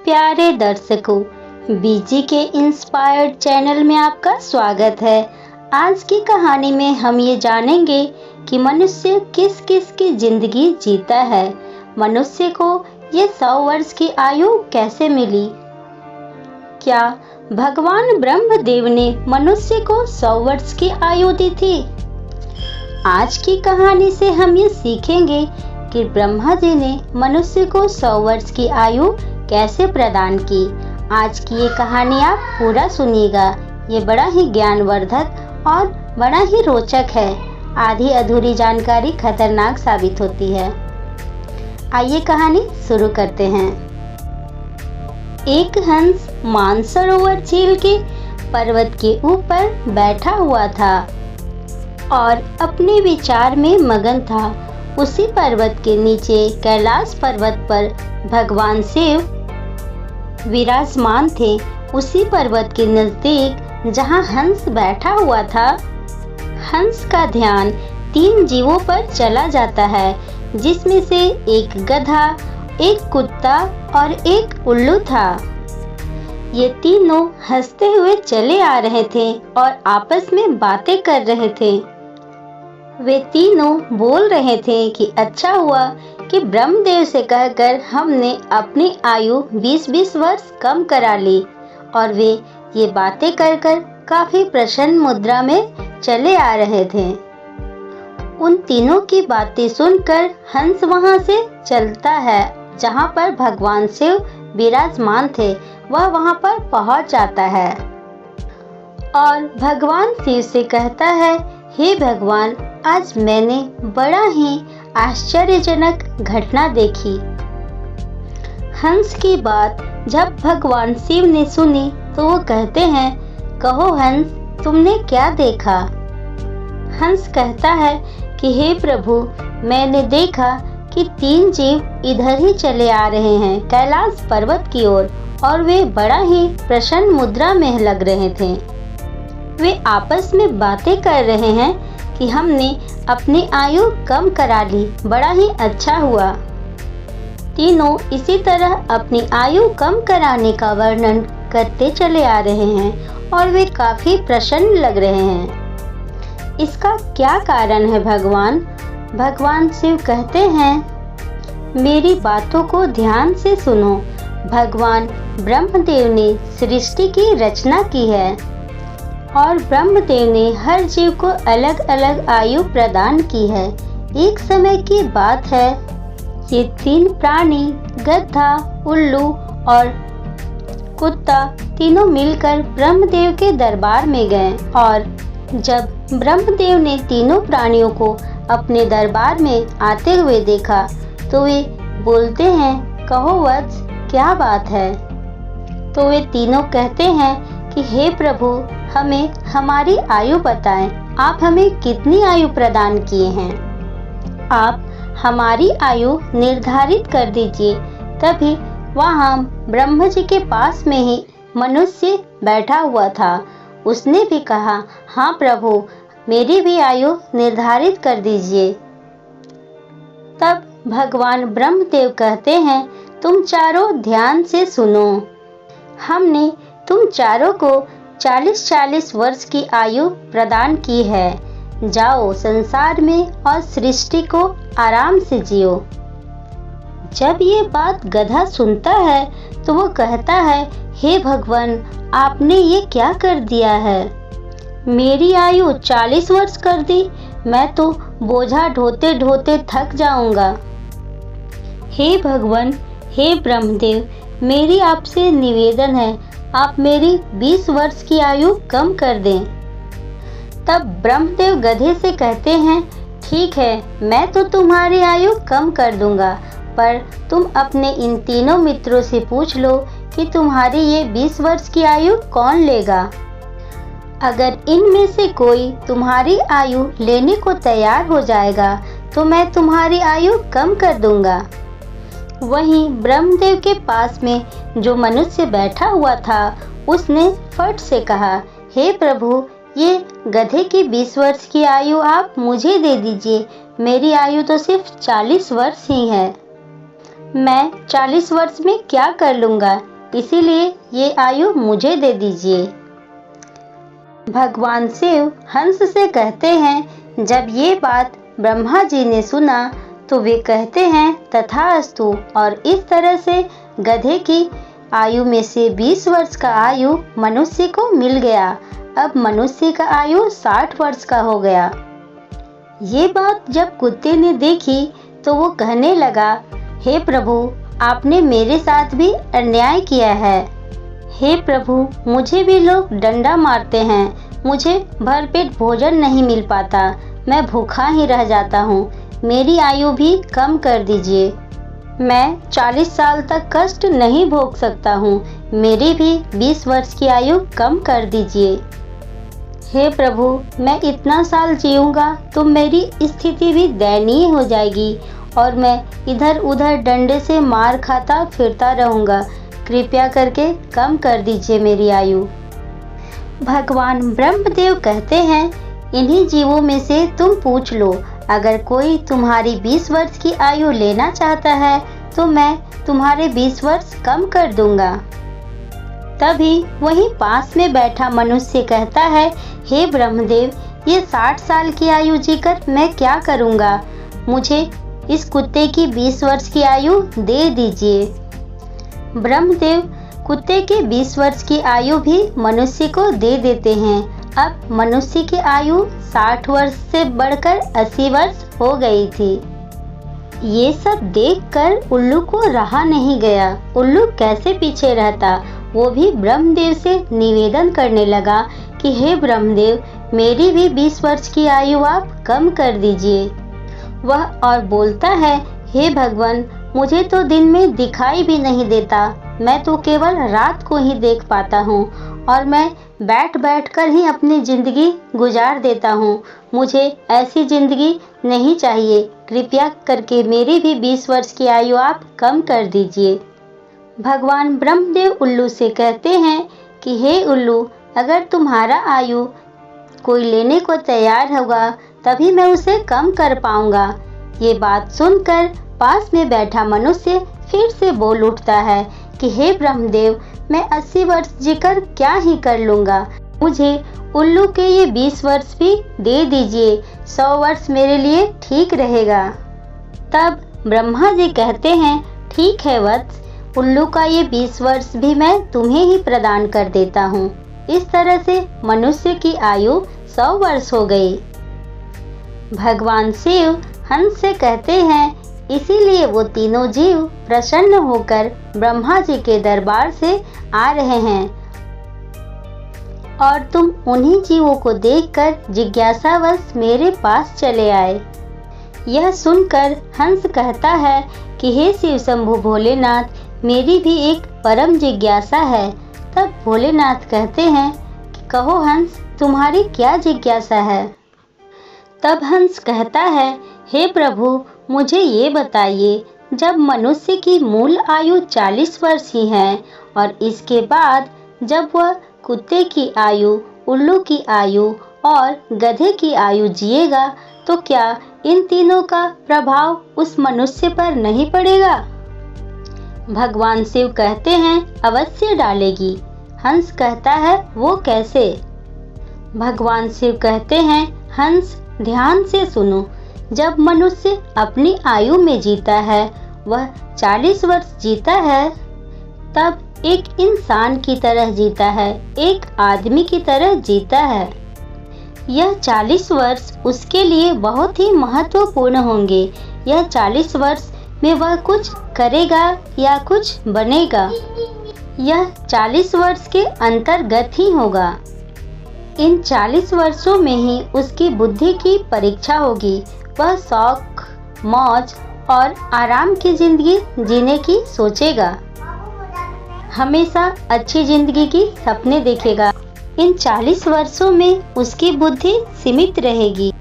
प्यारे दर्शकों, बीजी के इंस्पायर्ड चैनल में आपका स्वागत है। आज की कहानी में हम ये जानेंगे कि मनुष्य किस किस की जिंदगी जीता है। मनुष्य को ये 100 वर्ष की आयु कैसे मिली? क्या भगवान ब्रह्मदेव ने मनुष्य को 100 वर्ष की आयु दी थी? आज की कहानी से हम ये सीखेंगे कि ब्रह्मा जी ने मनुष्य को 100 वर्ष की आयु कैसे प्रदान की। आज की ये कहानी आप पूरा सुनिएगा। ये बड़ा ही ज्ञानवर्धक और बड़ा ही रोचक है। आधी अधूरी जानकारी खतरनाक साबित होती है। आइए कहानी शुरू करते हैं। एक हंस मानसरोवर झील के पर्वत के ऊपर बैठा हुआ था और अपने विचार में मगन था। उसी पर्वत के नीचे कैलाश पर्वत पर भगवान शिव विराजमान थे। उसी पर्वत के नजदीक जहां हंस बैठा हुआ था, हंस का ध्यान 3 जीवों पर चला जाता है, जिसमें से एक गधा, एक कुत्ता और एक उल्लू था। ये तीनों हंसते हुए चले आ रहे थे और आपस में बातें कर रहे थे। वे तीनों बोल रहे थे कि अच्छा हुआ कि ब्रह्मदेव से कहकर हमने अपनी आयु 20-20 वर्ष कम करा ली। और वे ये बातें कर कर काफी प्रसन्न मुद्रा में चले आ रहे थे। उन तीनों की बातें सुनकर हंस वहां से चलता है जहां पर भगवान शिव विराजमान थे। वह वहां पर पहुंच जाता है और भगवान शिव से कहता है, हे भगवान, आज मैंने बड़ा ही आश्चर्यजनक घटना देखी। हंस की बात जब भगवान शिव ने सुनी तो वो कहते हैं, कहो हंस, तुमने क्या देखा? हंस कहता है कि हे प्रभु, मैंने देखा कि 3 जीव इधर ही चले आ रहे हैं कैलाश पर्वत की ओर और वे बड़ा ही प्रसन्न मुद्रा में लग रहे थे। वे आपस में बातें कर रहे हैं कि हमने अपनी आयु कम करा ली, बड़ा ही अच्छा हुआ। तीनों इसी तरह अपनी आयु कम कराने का वर्णन करते चले आ रहे हैं और वे काफी प्रसन्न लग रहे हैं। इसका क्या कारण है भगवान? भगवान शिव कहते हैं, मेरी बातों को ध्यान से सुनो। भगवान ब्रह्मदेव ने सृष्टि की रचना की है और ब्रह्मदेव ने हर जीव को अलग अलग आयु प्रदान की है। एक समय की बात है, ये 3 प्राणी, गधा, उल्लू और कुत्ता, तीनों मिलकर ब्रह्मदेव के दरबार में गए। और जब ब्रह्मदेव ने तीनों प्राणियों को अपने दरबार में आते हुए देखा तो वे बोलते हैं, कहो वत्स, क्या बात है? तो वे तीनों कहते हैं कि हे प्रभु, हमें हमारी आयु बताएं। आप हमें कितनी आयु प्रदान किए हैं? आप हमारी आयु निर्धारित कर दीजिए। तभी वहाँ ब्रह्मा जी के पास में ही मनुष्य बैठा हुआ था। उसने भी कहा, हाँ प्रभु, मेरी भी आयु निर्धारित कर दीजिए। तब भगवान ब्रह्मदेव कहते हैं, तुम चारों ध्यान से सुनो। हमने तुम चारों को 40-40 वर्ष की आयु प्रदान की है। जाओ संसार में और सृष्टि को आराम से जियो। जब ये बात गधा सुनता है तो वो कहता है, हे भगवान, आपने ये क्या कर दिया है? मेरी आयु 40 वर्ष कर दी। मैं तो बोझा ढोते ढोते थक जाऊंगा। हे भगवान, हे ब्रह्मदेव, मेरी आपसे निवेदन है, आप मेरी 20 वर्ष की आयु कम कर दें। तब ब्रह्मदेव गधे से कहते हैं, ठीक है, मैं तो तुम्हारी आयु कम कर दूंगा, पर तुम अपने इन तीनों मित्रों से पूछ लो कि तुम्हारी ये 20 वर्ष की आयु कौन लेगा। अगर इनमें से कोई तुम्हारी आयु लेने को तैयार हो जाएगा तो मैं तुम्हारी आयु कम कर दूंगा। वहीं ब्रह्मदेव के पास में जो मनुष्य बैठा हुआ था, उसने फट से कहा, हे प्रभु, ये गधे की 20 वर्ष की आयु आप मुझे दे दीजिए। मेरी आयु तो सिर्फ 40 वर्ष ही है। मैं 40 वर्ष में क्या कर लूँगा? इसीलिए ये आयु मुझे दे दीजिए। भगवान शिव हंस से कहते हैं। जब ये बात ब्रह्मा जी ने सुना तो वे कहते हैं तथास्तु, और इस तरह से गधे की आयु में से 20 वर्ष का आयु मनुष्य को मिल गया। अब मनुष्य का आयु 60 वर्ष का हो गया। ये बात जब कुत्ते ने देखी तो वो कहने लगा, हे प्रभु, आपने मेरे साथ भी अन्याय किया है। हे प्रभु, मुझे भी लोग डंडा मारते हैं, मुझे भरपेट भोजन नहीं मिल पाता, मैं भूखा ही रह जाता हूँ। मेरी आयु भी कम कर दीजिए। मैं 40 साल तक कष्ट नहीं भोग सकता हूँ, मेरी भी 20 वर्ष की आयु कम कर दीजिए। हे प्रभु, मैं इतना साल जीऊँगा तो मेरी स्थिति भी दयनीय हो जाएगी और मैं इधर उधर डंडे से मार खाता फिरता रहूँगा। कृपया करके कम कर दीजिए मेरी आयु। भगवान ब्रह्मदेव कहते हैं, इन्हीं जीवों में से तुम पूछ लो, अगर कोई तुम्हारी 20 वर्ष की आयु लेना चाहता है तो मैं तुम्हारे 20 वर्ष कम कर दूंगा। तभी वहीं पास में बैठा मनुष्य कहता है, हे ब्रह्मदेव, ये 60 साल की आयु जीकर मैं क्या करूंगा? मुझे इस कुत्ते की 20 वर्ष की आयु दे दीजिए। ब्रह्मदेव कुत्ते के 20 वर्ष की आयु भी मनुष्य को दे देते हैं। अब मनुष्य की आयु 60 वर्ष से बढ़कर 80 वर्ष हो गई थी। ये सब देखकर उल्लू को रहा नहीं गया। उल्लू कैसे पीछे रहता, वो भी ब्रह्मदेव से निवेदन करने लगा कि हे ब्रह्मदेव, मेरी भी 20 वर्ष की आयु आप कम कर दीजिए। वह और बोलता है, हे भगवान, मुझे तो दिन में दिखाई भी नहीं देता, मैं तो केवल रात को ही देख पाता हूँ और मैं बैठ बैठ कर ही अपनी ज़िंदगी गुजार देता हूँ। मुझे ऐसी ज़िंदगी नहीं चाहिए। कृपया करके मेरी भी 20 वर्ष की आयु आप कम कर दीजिए। भगवान ब्रह्मदेव उल्लू से कहते हैं कि हे उल्लू, अगर तुम्हारा आयु कोई लेने को तैयार होगा तभी मैं उसे कम कर पाऊंगा। ये बात सुनकर पास में बैठा मनुष्य फिर से बोल उठता है कि हे ब्रह्मदेव, मैं 80 वर्ष जीकर क्या ही कर लूँगा। मुझे उल्लू के ये 20 वर्ष भी दे दीजिए। 100 वर्ष मेरे लिए ठीक रहेगा। तब ब्रह्मा जी कहते हैं, ठीक है वत्स, उल्लू का ये 20 वर्ष भी मैं तुम्हें ही प्रदान कर देता हूँ। इस तरह से मनुष्य की आयु 100 वर्ष हो गई। भगवान शिव हंस से कहते हैं, इसीलिए वो तीनों जीव प्रसन्न होकर ब्रह्मा जी के दरबार से आ रहे हैं और तुम उन्हीं जीवों को देखकर जिज्ञासावश मेरे पास चले आए। यह सुनकर हंस कहता है कि हे शिव शंभु भोलेनाथ, मेरी भी एक परम जिज्ञासा है। तब भोलेनाथ कहते हैं कि कहो हंस, तुम्हारी क्या जिज्ञासा है? तब हंस कहता है, हे प्रभु, मुझे ये बताइए, जब मनुष्य की मूल आयु 40 वर्ष ही है और इसके बाद जब वह कुत्ते की आयु, उल्लू की आयु और गधे की आयु जिएगा तो क्या इन तीनों का प्रभाव उस मनुष्य पर नहीं पड़ेगा? भगवान शिव कहते हैं, अवश्य डालेगी। हंस कहता है, वो कैसे? भगवान शिव कहते हैं, हंस, ध्यान से सुनो। जब मनुष्य अपनी आयु में जीता है, वह 40 वर्ष जीता है, तब एक इंसान की तरह जीता है, एक आदमी की तरह जीता है। यह 40 वर्ष उसके लिए बहुत ही महत्वपूर्ण होंगे। यह 40 वर्ष में वह कुछ करेगा या कुछ बनेगा, यह 40 वर्ष के अंतर्गत ही होगा। इन 40 वर्षों में ही उसकी बुद्धि की परीक्षा होगी। वह शौक, मौज और आराम की जिंदगी जीने की सोचेगा, हमेशा अच्छी जिंदगी की सपने देखेगा। इन 40 वर्षों में उसकी बुद्धि सीमित रहेगी।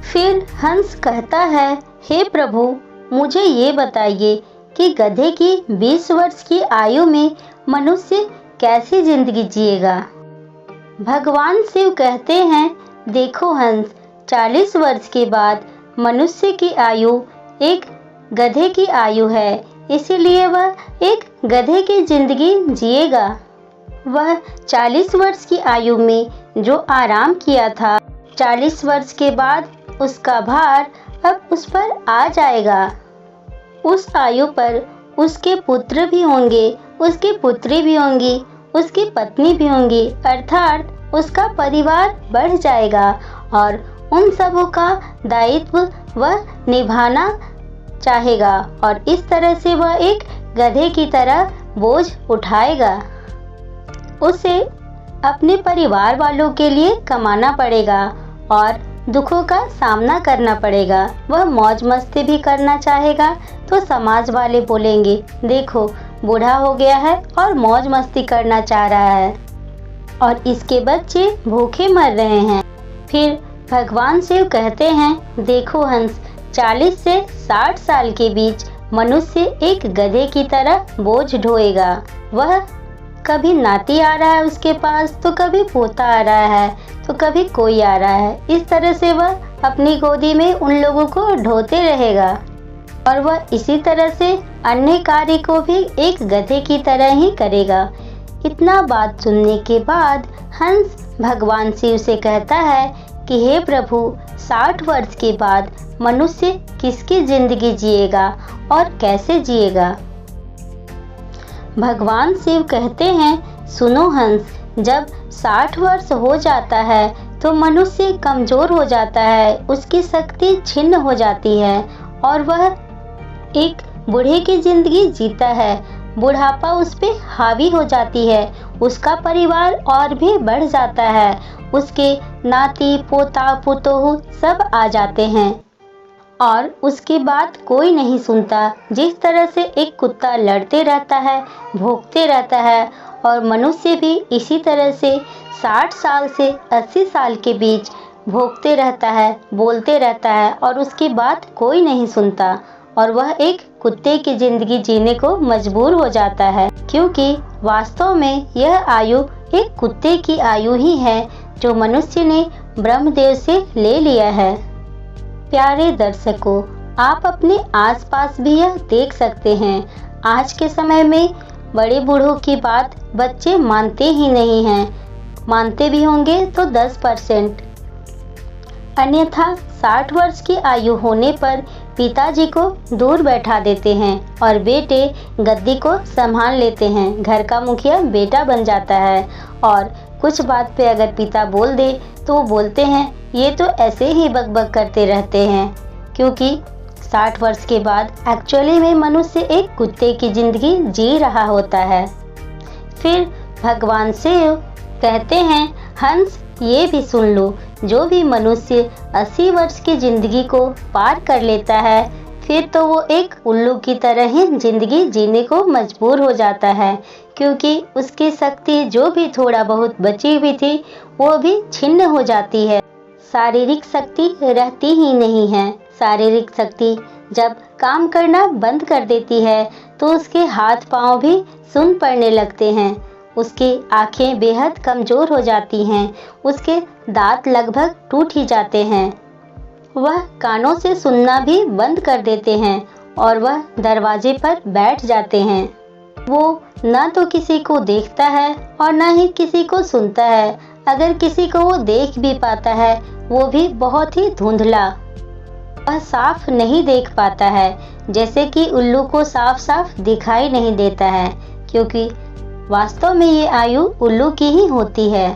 फिर हंस कहता है, हे प्रभु, मुझे ये बताइए कि गधे की 20 वर्ष की आयु में मनुष्य कैसी जिंदगी जिएगा? भगवान शिव कहते हैं, देखो हंस, 40 वर्ष के बाद मनुष्य की आयु एक गधे की आयु है। इसीलिए वह एक गधे की जिंदगी जिएगा। वह 40 वर्ष की आयु में जो आराम किया था, 40 वर्ष के बाद उसका भार अब उस पर आ जाएगा। उस आयु पर उसके पुत्र भी होंगे, उसकी पुत्री भी होंगी, उसकी पत्नी भी होंगी, अर्थात उसका परिवार बढ़ जाएगा और उन सबों का दायित्व वह निभाना चाहेगा और इस तरह से वह एक गधे की तरह बोझ उठाएगा। उसे अपने परिवार वालों के लिए कमाना पड़ेगा और दुखों का सामना करना पड़ेगा। वह मौज मस्ती भी करना चाहेगा तो समाज वाले बोलेंगे, देखो बूढ़ा हो गया है और मौज मस्ती करना चाह रहा है और इसके बच्चे भूखे मर रहे हैं। फिर भगवान शिव कहते हैं, देखो हंस, 40 से 60 साल के बीच मनुष्य एक गधे की तरह बोझ ढोएगा। वह कभी नाती आ रहा है उसके पास, तो कभी पोता आ रहा है, तो कभी कोई आ रहा है। इस तरह से वह अपनी गोदी में उन लोगों को ढोते रहेगा और वह इसी तरह से अन्य कार्य को भी एक गधे की तरह ही करेगा। इतना बात सुनने के बाद हंस भगवान शिव से कहता है कि हे प्रभु, 60 वर्ष के बाद मनुष्य किसकी जिंदगी जिएगा और कैसे जिएगा। भगवान शिव कहते हैं, सुनो हंस, जब 60 वर्ष हो जाता है तो मनुष्य कमजोर हो जाता है, उसकी शक्ति छिन्न हो जाती है और वह एक बूढ़े की जिंदगी जीता है। बुढ़ापा उस पे हावी हो जाती है, उसका परिवार और भी बढ़ जाता है, उसके नाती पोता पुतोहू सब आ जाते हैं और उसकी बात कोई नहीं सुनता। जिस तरह से एक कुत्ता लड़ते रहता है, भौंकते रहता है और मनुष्य भी इसी तरह से 60 साल से 80 साल के बीच भौंकते रहता है, बोलते रहता है और उसकी बात कोई नहीं सुनता और वह एक कुत्ते की जिंदगी जीने को मजबूर हो जाता है, क्योंकि वास्तव में यह आयु एक कुत्ते की आयु ही है जो मनुष्य ने ब्रह्मदेव से ले लिया है। प्यारे दर्शकों, आप अपने आसपास भी यह देख सकते हैं। आज के समय में बड़े बूढ़ों की बात बच्चे मानते ही नहीं हैं, मानते भी होंगे तो 10%। अन्यथा 60 वर्ष की आयु होने पर पिताजी को दूर बैठा देते हैं और बेटे गद्दी को संभाल लेते हैं। घर का मुखिया बेटा बन जाता है और कुछ बात पे अगर पिता बोल दे तो वो बोलते हैं, ये तो ऐसे ही बकबक करते रहते हैं, क्योंकि 60 वर्ष के बाद एक्चुअली में मनुष्य एक कुत्ते की जिंदगी जी रहा होता है। फिर भगवान शिव कहते हैं, हंस ये भी सुन लो, जो भी मनुष्य 80 वर्ष की जिंदगी को पार कर लेता है फिर तो वो एक उल्लू की तरह ही जिंदगी जीने को मजबूर हो जाता है, क्योंकि उसकी शक्ति जो भी थोड़ा बहुत बची हुई थी वो भी छिन्न हो जाती है। शारीरिक शक्ति रहती ही नहीं है। शारीरिक शक्ति जब काम करना बंद कर देती है तो उसके हाथ पांव भी सुन्न पड़ने लगते हैं, उसकी आंखें बेहद कमज़ोर हो जाती हैं, उसके दांत लगभग टूट ही जाते हैं, वह कानों से सुनना भी बंद कर देते हैं और वह दरवाजे पर बैठ जाते हैं। वो ना तो किसी को देखता है और ना ही किसी को सुनता है। अगर किसी को वो देख भी पाता है वो भी बहुत ही धुंधला, वह साफ नहीं देख पाता है, जैसे कि उल्लू को साफ साफ दिखाई नहीं देता है, क्योंकि वास्तव में ये आयु उल्लू की ही होती है।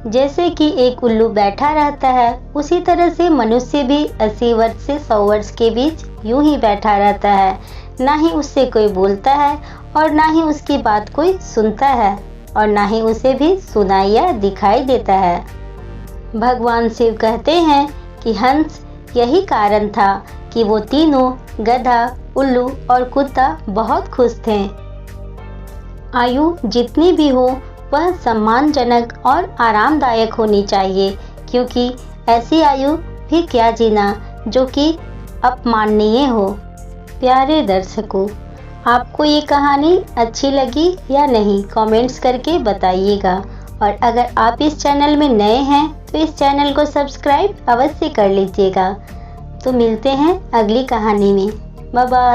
जैसे कि एक उल्लू बैठा रहता है उसी तरह से मनुष्य भी 80 वर्ष से 100 वर्ष के बीच यूं ही बैठा रहता है, ना ही उससे कोई बोलता है और ना ही उसकी बात कोई सुनता है और ना ही उसे भी सुनाई या दिखाई देता है। भगवान शिव कहते हैं कि हंस यही कारण था कि वो तीनों गधा, उल्लू और कुत्ता बहुत खुश थे। आयु जितनी भी हो वह सम्मानजनक और आरामदायक होनी चाहिए, क्योंकि ऐसी आयु भी क्या जीना जो कि अपमाननीय हो। प्यारे दर्शकों, आपको ये कहानी अच्छी लगी या नहीं कमेंट्स करके बताइएगा, और अगर आप इस चैनल में नए हैं तो इस चैनल को सब्सक्राइब अवश्य कर लीजिएगा। तो मिलते हैं अगली कहानी में। Bye bye.